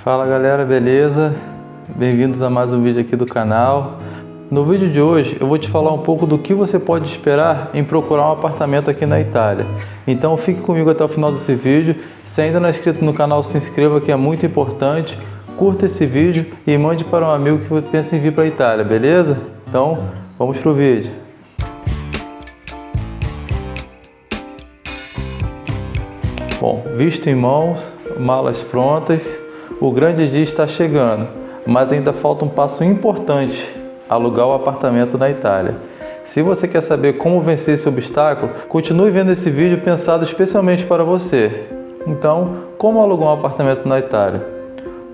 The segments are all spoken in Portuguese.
Fala galera, beleza? Bem-vindos a mais um vídeo aqui do canal. No vídeo de hoje eu vou te falar um pouco do que você pode esperar em procurar um apartamento aqui na Itália. Então fique comigo até o final desse vídeo. Se ainda não é inscrito no canal, se inscreva, que é muito importante. Curta esse vídeo e mande para um amigo que pensa em vir para a Itália, beleza? Então vamos pro vídeo. Bom, visto em mãos, malas prontas, o grande dia está chegando, mas ainda falta um passo importante: alugar o apartamento na Itália. Se você quer saber como vencer esse obstáculo, continue vendo esse vídeo pensado especialmente para você. Então, como alugar um apartamento na Itália?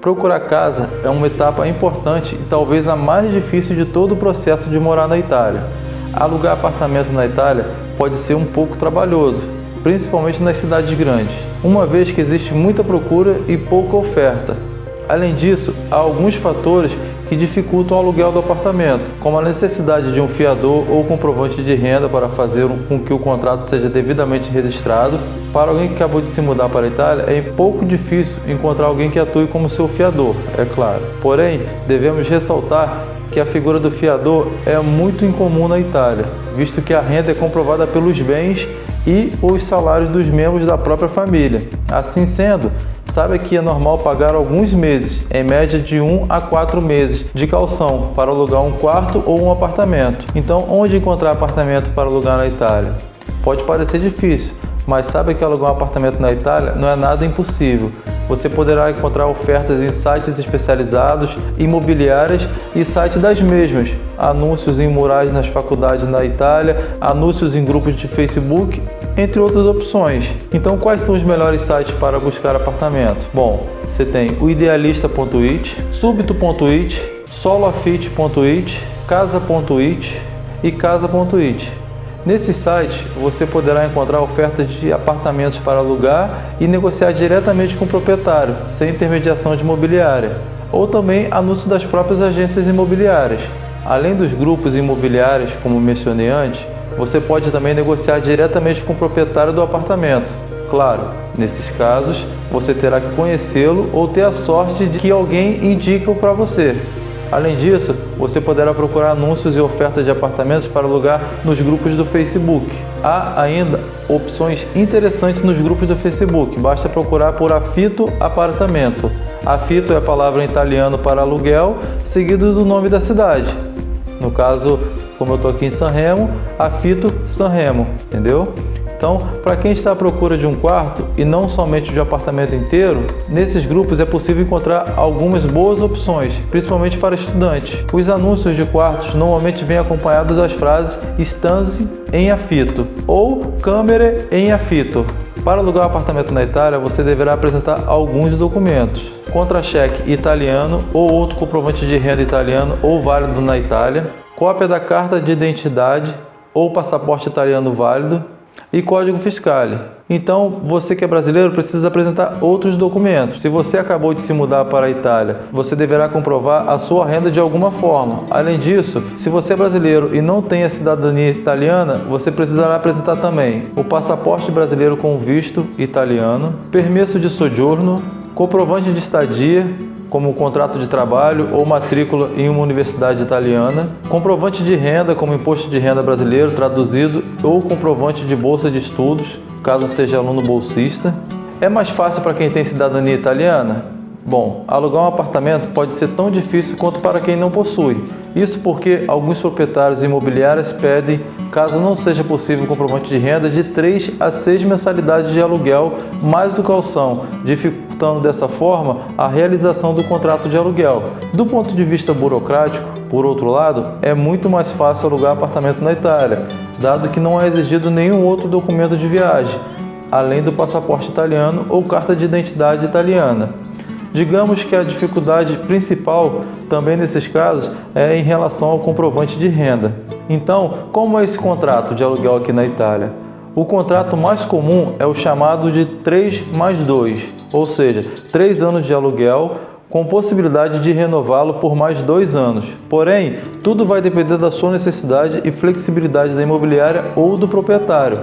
Procurar casa é uma etapa importante e talvez a mais difícil de todo o processo de morar na Itália. Alugar apartamento na Itália pode ser um pouco trabalhoso, principalmente nas cidades grandes, uma vez que existe muita procura e pouca oferta. Além disso, há alguns fatores que dificultam o aluguel do apartamento, como a necessidade de um fiador ou comprovante de renda para fazer com que o contrato seja devidamente registrado. Para alguém que acabou de se mudar para a Itália, é pouco difícil encontrar alguém que atue como seu fiador, é claro. Porém, devemos ressaltar que a figura do fiador é muito incomum na Itália, visto que a renda é comprovada pelos bens e os salários dos membros da própria família. Assim sendo, sabe que é normal pagar alguns meses, em média de 1 a 4 meses, de caução para alugar um quarto ou um apartamento. Então, onde encontrar apartamento para alugar na Itália? Pode parecer difícil, mas sabe que alugar um apartamento na Itália não é nada impossível. Você poderá encontrar ofertas em sites especializados, imobiliárias e sites das mesmas, anúncios em murais nas faculdades na Itália, anúncios em grupos de Facebook, entre outras opções. Então, quais são os melhores sites para buscar apartamento? Bom, você tem o Idealista.it, Subito.it, Soloafit.it, Casa.it e Casa.it. Nesses sites, você poderá encontrar ofertas de apartamentos para alugar e negociar diretamente com o proprietário, sem intermediação de imobiliária, ou também anúncios das próprias agências imobiliárias. Além dos grupos imobiliários, como mencionei antes, você pode também negociar diretamente com o proprietário do apartamento. Claro, nesses casos, você terá que conhecê-lo ou ter a sorte de que alguém indique-o para você. Além disso, você poderá procurar anúncios e ofertas de apartamentos para alugar nos grupos do Facebook. Há ainda opções interessantes nos grupos do Facebook. Basta procurar por Affitto Apartamento. Affitto é a palavra em italiano para aluguel, seguido do nome da cidade. No caso, como eu estou aqui em Sanremo, Affitto Sanremo, entendeu? Então, para quem está à procura de um quarto e não somente de um apartamento inteiro, nesses grupos é possível encontrar algumas boas opções, principalmente para estudantes. Os anúncios de quartos normalmente vêm acompanhados das frases "stanze em affitto" ou "camere em affitto". Para alugar um apartamento na Itália, você deverá apresentar alguns documentos: contra-cheque italiano ou outro comprovante de renda italiano ou válido na Itália, cópia da carta de identidade ou passaporte italiano válido, e código fiscal. Então, você que é brasileiro precisa apresentar outros documentos. Se você acabou de se mudar para a Itália, você deverá comprovar a sua renda de alguma forma. Além disso, se você é brasileiro e não tem a cidadania italiana, você precisará apresentar também o passaporte brasileiro com visto italiano, permesso de soggiorno, comprovante de estadia, como um contrato de trabalho ou matrícula em uma universidade italiana, comprovante de renda, como imposto de renda brasileiro traduzido, ou comprovante de bolsa de estudos, caso seja aluno bolsista. É mais fácil para quem tem cidadania italiana? Bom, alugar um apartamento pode ser tão difícil quanto para quem não possui. Isso porque alguns proprietários imobiliários pedem, caso não seja possível, comprovante de renda de 3 a 6 mensalidades de aluguel mais do calção, dificultando dessa forma a realização do contrato de aluguel. Do ponto de vista burocrático, por outro lado, é muito mais fácil alugar apartamento na Itália, dado que não é exigido nenhum outro documento de viagem, além do passaporte italiano ou carta de identidade italiana. Digamos que a dificuldade principal também nesses casos é em relação ao comprovante de renda. Então, como é esse contrato de aluguel aqui na Itália? O contrato mais comum é o chamado de 3+2, ou seja, 3 anos de aluguel com possibilidade de renová-lo por mais 2 anos. Porém, tudo vai depender da sua necessidade e flexibilidade da imobiliária ou do proprietário.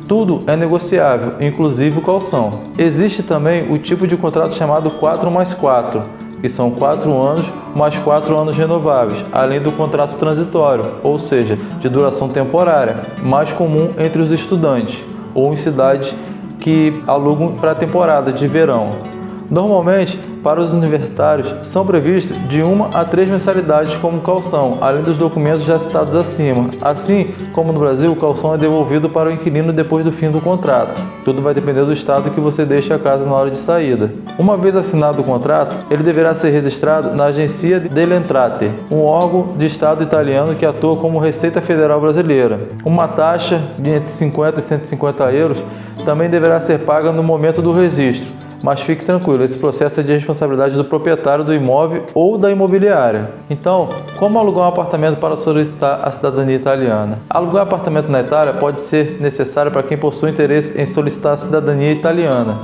Tudo é negociável, inclusive o calção. Existe também o tipo de contrato chamado 4+4, que são 4 anos mais 4 anos renováveis, além do contrato transitório, ou seja, de duração temporária, mais comum entre os estudantes ou em cidades que alugam para a temporada de verão. Normalmente, para os universitários, são previstos de 1 a 3 mensalidades como calção, além dos documentos já citados acima. Assim como no Brasil, o calção é devolvido para o inquilino depois do fim do contrato. Tudo vai depender do estado que você deixa a casa na hora de saída. Uma vez assinado o contrato, ele deverá ser registrado na Agenzia delle Entrate, um órgão de estado italiano que atua como Receita Federal Brasileira. Uma taxa de entre 50 e 150 euros também deverá ser paga no momento do registro. Mas fique tranquilo, esse processo é de responsabilidade do proprietário do imóvel ou da imobiliária. Então, como alugar um apartamento para solicitar a cidadania italiana? Alugar um apartamento na Itália pode ser necessário para quem possui interesse em solicitar a cidadania italiana,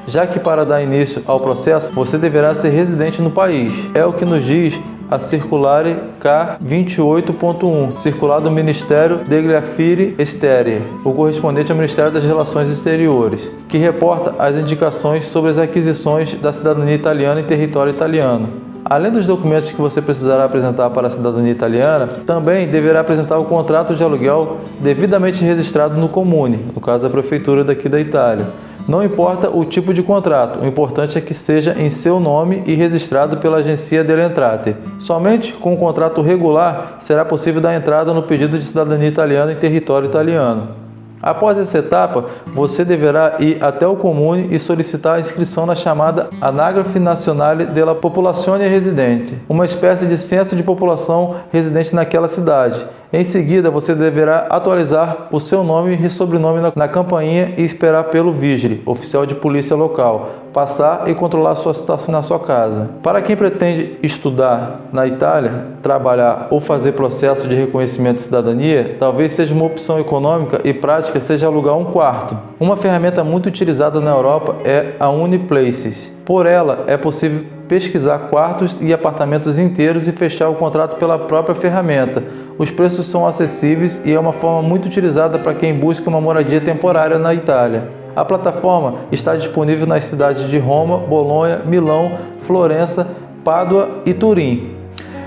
já que para dar início ao processo, você deverá ser residente no país. É o que nos diz a Circulare K28.1, circular do Ministério degli Affari Esteri, o correspondente ao Ministério das Relações Exteriores, que reporta as indicações sobre as aquisições da cidadania italiana em território italiano. Além dos documentos que você precisará apresentar para a cidadania italiana, também deverá apresentar o contrato de aluguel devidamente registrado no Comune, no caso a prefeitura daqui da Itália. Não importa o tipo de contrato, o importante é que seja em seu nome e registrado pela Agenzia delle Entrate. Somente com um contrato regular será possível dar entrada no pedido de cidadania italiana em território italiano. Após essa etapa, você deverá ir até o Comune e solicitar a inscrição na chamada Anagrafe Nazionale della Popolazione Residente, uma espécie de censo de população residente naquela cidade. Em seguida, você deverá atualizar o seu nome e sobrenome na campainha e esperar pelo vigile, oficial de polícia local, passar e controlar a sua situação na sua casa. Para quem pretende estudar na Itália, trabalhar ou fazer processo de reconhecimento de cidadania, talvez seja uma opção econômica e prática seja alugar um quarto. Uma ferramenta muito utilizada na Europa é a Uniplaces. Por ela, é possível pesquisar quartos e apartamentos inteiros e fechar o contrato pela própria ferramenta. Os preços são acessíveis e é uma forma muito utilizada para quem busca uma moradia temporária na Itália. A plataforma está disponível nas cidades de Roma, Bolonha, Milão, Florença, Pádua e Turim.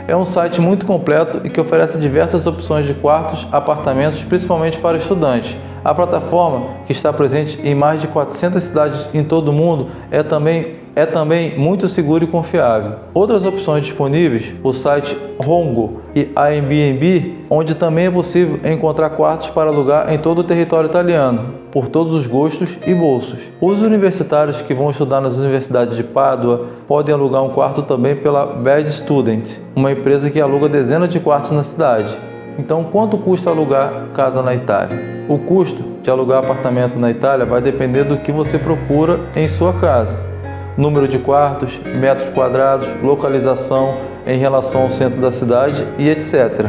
É um site muito completo e que oferece diversas opções de quartos, apartamentos, principalmente para estudantes. A plataforma, que está presente em mais de 400 cidades em todo o mundo, é também muito seguro e confiável. Outras opções disponíveis, o site Hongo e Airbnb, onde também é possível encontrar quartos para alugar em todo o território italiano, por todos os gostos e bolsos. Os universitários que vão estudar nas universidades de Pádua podem alugar um quarto também pela Bed Student, uma empresa que aluga dezenas de quartos na cidade. Então, quanto custa alugar casa na Itália? O custo de alugar apartamento na Itália vai depender do que você procura em sua casa. Número de quartos, metros quadrados, localização em relação ao centro da cidade e etc.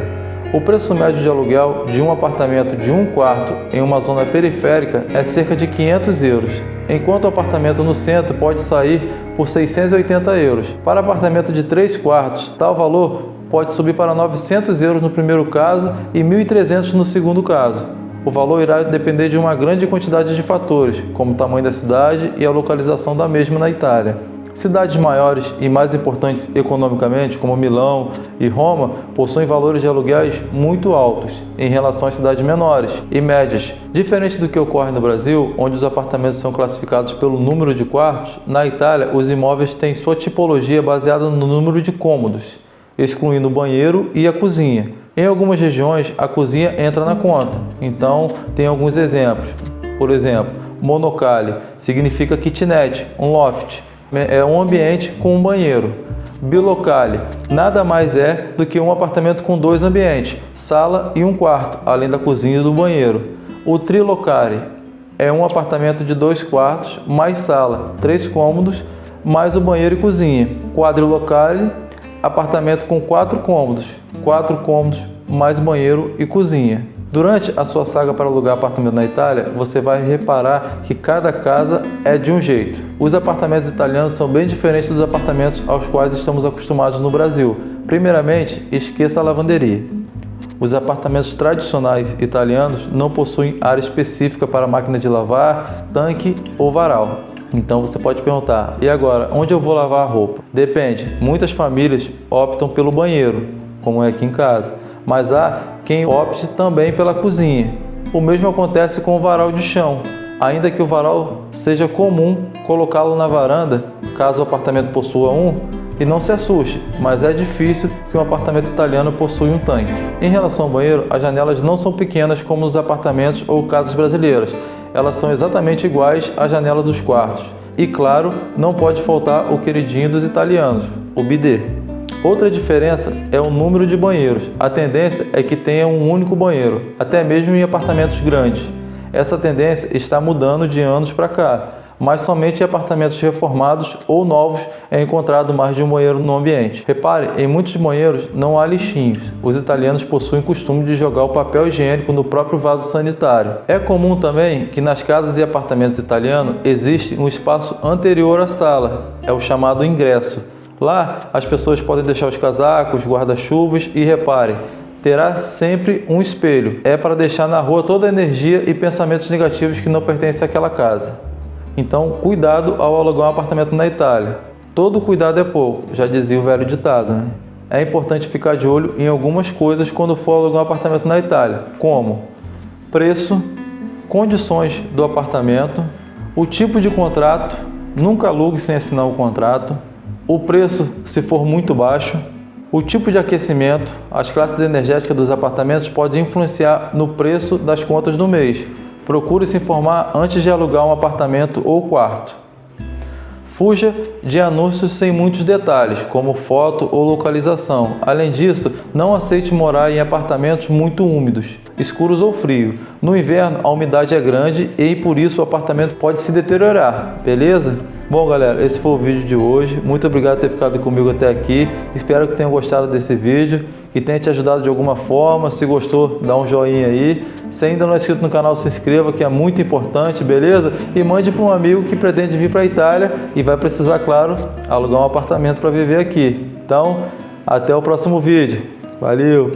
O preço médio de aluguel de um apartamento de um quarto em uma zona periférica é cerca de 500 euros, enquanto o apartamento no centro pode sair por 680 euros. Para apartamento de 3 quartos, tal valor pode subir para 900 euros no primeiro caso e 1.300 no segundo caso. O valor irá depender de uma grande quantidade de fatores, como o tamanho da cidade e a localização da mesma na Itália. Cidades maiores e mais importantes economicamente, como Milão e Roma, possuem valores de aluguéis muito altos em relação às cidades menores e médias. Diferente do que ocorre no Brasil, onde os apartamentos são classificados pelo número de quartos, na Itália os imóveis têm sua tipologia baseada no número de cômodos, excluindo o banheiro e a cozinha. Em algumas regiões, a cozinha entra na conta, então tem alguns exemplos. Por exemplo, monocale significa kitnet, um loft, é um ambiente com um banheiro. Bilocale nada mais é do que um apartamento com 2 ambientes, sala e um quarto, além da cozinha e do banheiro. O trilocale é um apartamento de 2 quartos, mais sala, 3 cômodos, mais o banheiro e cozinha. Quadrilocale, apartamento com 4 cômodos, 4 cômodos mais banheiro e cozinha. Durante a sua saga para alugar apartamento na Itália, você vai reparar que cada casa é de um jeito. Os apartamentos italianos são bem diferentes dos apartamentos aos quais estamos acostumados no Brasil. Primeiramente, esqueça a lavanderia. Os apartamentos tradicionais italianos não possuem área específica para máquina de lavar, tanque ou varal. Então você pode perguntar, e agora, onde eu vou lavar a roupa? Depende, muitas famílias optam pelo banheiro, como é aqui em casa, mas há quem opte também pela cozinha. O mesmo acontece com o varal de chão, ainda que o varal seja comum colocá-lo na varanda, caso o apartamento possua um, e não se assuste, mas é difícil que um apartamento italiano possua um tanque. Em relação ao banheiro, as janelas não são pequenas como nos apartamentos ou casas brasileiras. Elas são exatamente iguais à janela dos quartos. E claro, não pode faltar o queridinho dos italianos, o bidê. Outra diferença é o número de banheiros. A tendência é que tenha um único banheiro, até mesmo em apartamentos grandes. Essa tendência está mudando de anos para cá, mas somente em apartamentos reformados ou novos é encontrado mais de um banheiro no ambiente. Repare, em muitos banheiros não há lixinhos. Os italianos possuem o costume de jogar o papel higiênico no próprio vaso sanitário. É comum também que nas casas e apartamentos italianos existe um espaço anterior à sala, é o chamado ingresso. Lá, as pessoas podem deixar os casacos, guarda-chuvas e reparem, terá sempre um espelho. É para deixar na rua toda a energia e pensamentos negativos que não pertencem àquela casa. Então, cuidado ao alugar um apartamento na Itália. Todo cuidado é pouco, já dizia o velho ditado, né? É importante ficar de olho em algumas coisas quando for alugar um apartamento na Itália, como preço, condições do apartamento, o tipo de contrato, nunca alugue sem assinar o contrato, o preço se for muito baixo, o tipo de aquecimento, as classes energéticas dos apartamentos podem influenciar no preço das contas do mês. Procure se informar antes de alugar um apartamento ou quarto. Fuja de anúncios sem muitos detalhes, como foto ou localização. Além disso, não aceite morar em apartamentos muito úmidos, escuros ou frios. No inverno, a umidade é grande e por isso o apartamento pode se deteriorar, beleza? Bom, galera, esse foi o vídeo de hoje. Muito obrigado por ter ficado comigo até aqui. Espero que tenham gostado desse vídeo, que tenha te ajudado de alguma forma. Se gostou, dá um joinha aí. Se ainda não é inscrito no canal, se inscreva, que é muito importante, beleza? E mande para um amigo que pretende vir para a Itália e vai precisar, claro, alugar um apartamento para viver aqui. Então, até o próximo vídeo. Valeu!